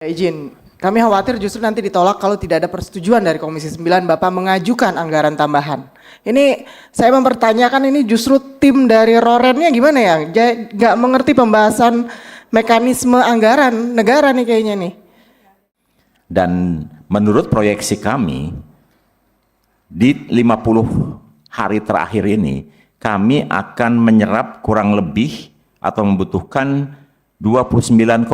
Izin, kami khawatir justru nanti ditolak kalau tidak ada persetujuan dari Komisi 9 Bapak mengajukan anggaran tambahan. Ini saya mempertanyakan ini justru tim dari Rorennya gimana ya? Nggak mengerti pembahasan mekanisme anggaran negara nih kayaknya nih. Dan menurut proyeksi kami, di 50 hari terakhir ini, kami akan menyerap kurang lebih atau membutuhkan 29,5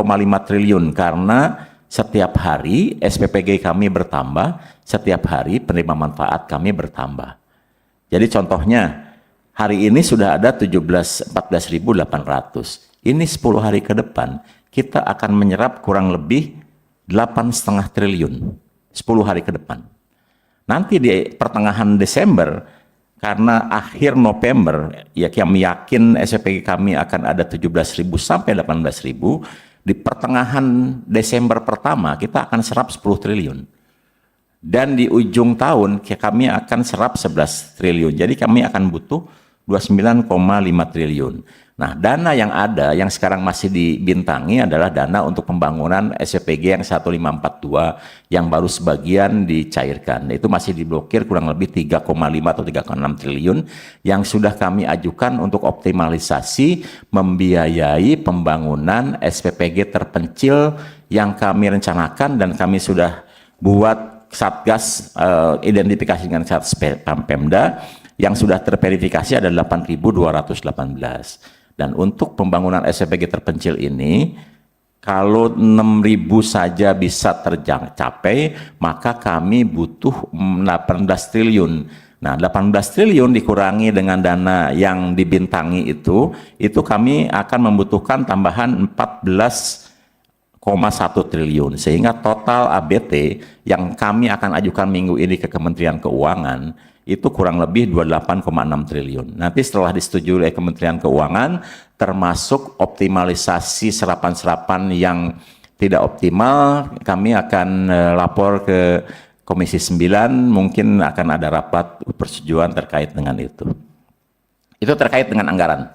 triliun karena setiap hari SPPG kami bertambah, setiap hari penerima manfaat kami bertambah. Jadi contohnya, hari ini sudah ada 14.800. Ini 10 hari ke depan, kita akan menyerap kurang lebih 8,5 triliun 10 hari ke depan. Nanti di pertengahan Desember, karena akhir November, ya kami yakin SPPG kami akan ada 17.000 sampai 18.000, di pertengahan Desember pertama kita akan serap 10 triliun. Dan di ujung tahun kami akan serap 11 triliun. Jadi kami akan butuh 29,5 triliun. Nah, dana yang ada, yang sekarang masih dibintangi adalah dana untuk pembangunan SPPG yang 1542 yang baru sebagian dicairkan. Itu masih diblokir kurang lebih 3,5 atau 3,6 triliun yang sudah kami ajukan untuk optimalisasi membiayai pembangunan SPPG terpencil yang kami rencanakan dan kami sudah buat Satgas identifikasi dengan Satgas Pemda yang sudah terverifikasi ada 8.218. Dan untuk pembangunan SPPG terpencil ini, kalau 6.000 saja bisa tercapai, maka kami butuh 18 triliun. Nah, 18 triliun dikurangi dengan dana yang dibintangi itu kami akan membutuhkan tambahan 14,1 triliun. Sehingga total ABT yang kami akan ajukan minggu ini ke Kementerian Keuangan itu kurang lebih 28,6 triliun. Nanti setelah disetujui oleh Kementerian Keuangan, termasuk optimalisasi serapan-serapan yang tidak optimal, kami akan lapor ke Komisi 9, mungkin akan ada rapat persetujuan terkait dengan itu. Itu terkait dengan anggaran.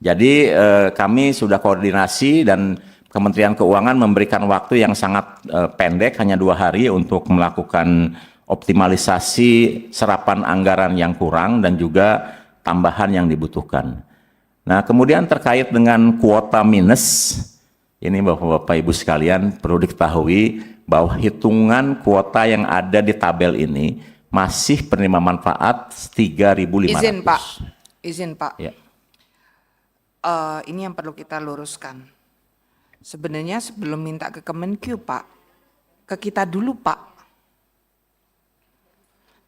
Jadi kami sudah koordinasi dan Kementerian Keuangan memberikan waktu yang sangat pendek, hanya 2 hari untuk melakukan optimalisasi serapan anggaran yang kurang dan juga tambahan yang dibutuhkan. Nah, kemudian terkait dengan kuota minus, ini Bapak-Bapak Ibu sekalian perlu diketahui bahwa hitungan kuota yang ada di tabel ini masih penerima manfaat 3.500. Izin Pak. Ya. Ini yang perlu kita luruskan. Sebenarnya sebelum minta ke Kemenq Pak, ke kita dulu Pak.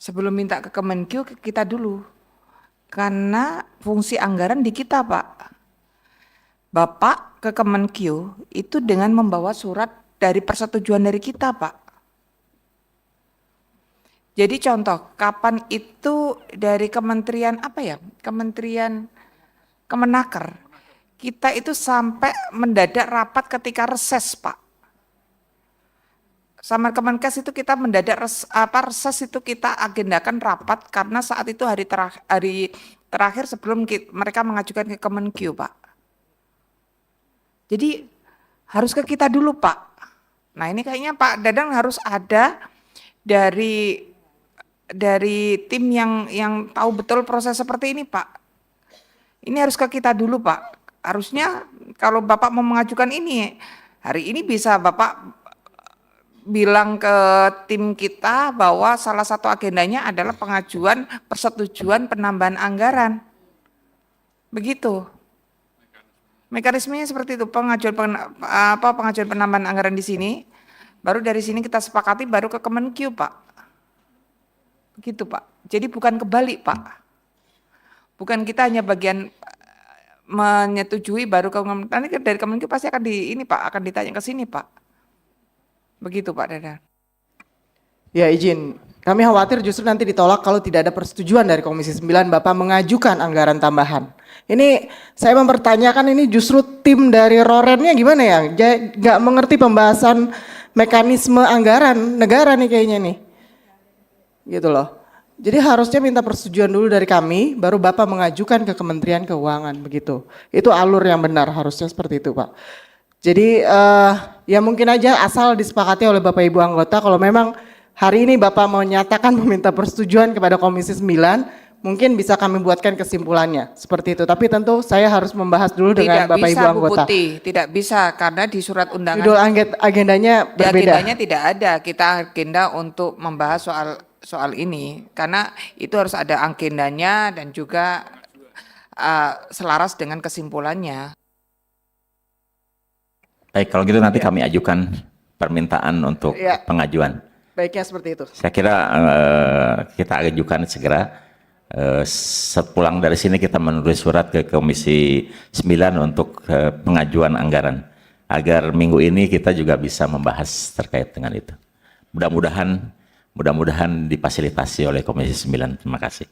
Sebelum minta ke Kemenq, ke kita dulu. Karena fungsi anggaran di kita, Pak. Bapak ke Kemenq itu dengan membawa surat dari persetujuan dari kita, Pak. Jadi contoh, kapan itu dari Kementerian apa ya? Kementerian Kemenaker. Kita itu sampai mendadak rapat ketika reses, Pak. Sama Kemenkes itu kita mendadak reses itu kita agendakan rapat karena saat itu hari terakhir sebelum mereka mengajukan ke Kemenq, Pak. Jadi harus ke kita dulu, Pak. Nah, ini kayaknya Pak Dadang harus ada dari tim yang tahu betul proses seperti ini, Pak. Ini harus ke kita dulu, Pak. Harusnya kalau Bapak mau mengajukan ini, hari ini bisa Bapak bilang ke tim kita bahwa salah satu agendanya adalah pengajuan persetujuan penambahan anggaran. Begitu. Mekanismenya seperti itu, pengajuan penambahan anggaran di sini, baru dari sini kita sepakati baru ke Kemenq, Pak. Begitu, Pak. Jadi bukan kebalik, Pak. Bukan kita hanya bagian menyetujui baru ke nanti dari Kemenq pasti akan akan ditanya ke sini, Pak. Begitu Pak Dadang. Ya izin, kami khawatir justru nanti ditolak kalau tidak ada persetujuan dari Komisi 9 Bapak mengajukan anggaran tambahan. Ini saya mempertanyakan ini justru tim dari Rorennya gimana ya? Nggak mengerti pembahasan mekanisme anggaran negara nih kayaknya nih. Gitu loh. Jadi harusnya minta persetujuan dulu dari kami, baru Bapak mengajukan ke Kementerian Keuangan begitu. Itu alur yang benar, harusnya seperti itu Pak. Jadi ya mungkin aja asal disepakati oleh Bapak Ibu anggota kalau memang hari ini Bapak menyatakan meminta persetujuan kepada Komisi 9, mungkin bisa kami buatkan kesimpulannya seperti itu. Tapi tentu saya harus membahas dulu dengan Bapak Ibu Bu anggota. Putih, tidak bisa karena di surat undangan Judul agendanya di berbeda. agendanya tidak ada. Kita agenda untuk membahas soal ini karena itu harus ada agendanya dan juga selaras dengan kesimpulannya. Baik, kalau gitu nanti kami ajukan permintaan untuk Ya. pengajuan. Baiknya seperti itu. Saya kira kita ajukan segera. Sepulang dari sini kita menulis surat ke Komisi 9 untuk pengajuan anggaran. Agar minggu ini kita juga bisa membahas terkait dengan itu. Mudah-mudahan difasilitasi oleh Komisi 9. Terima kasih.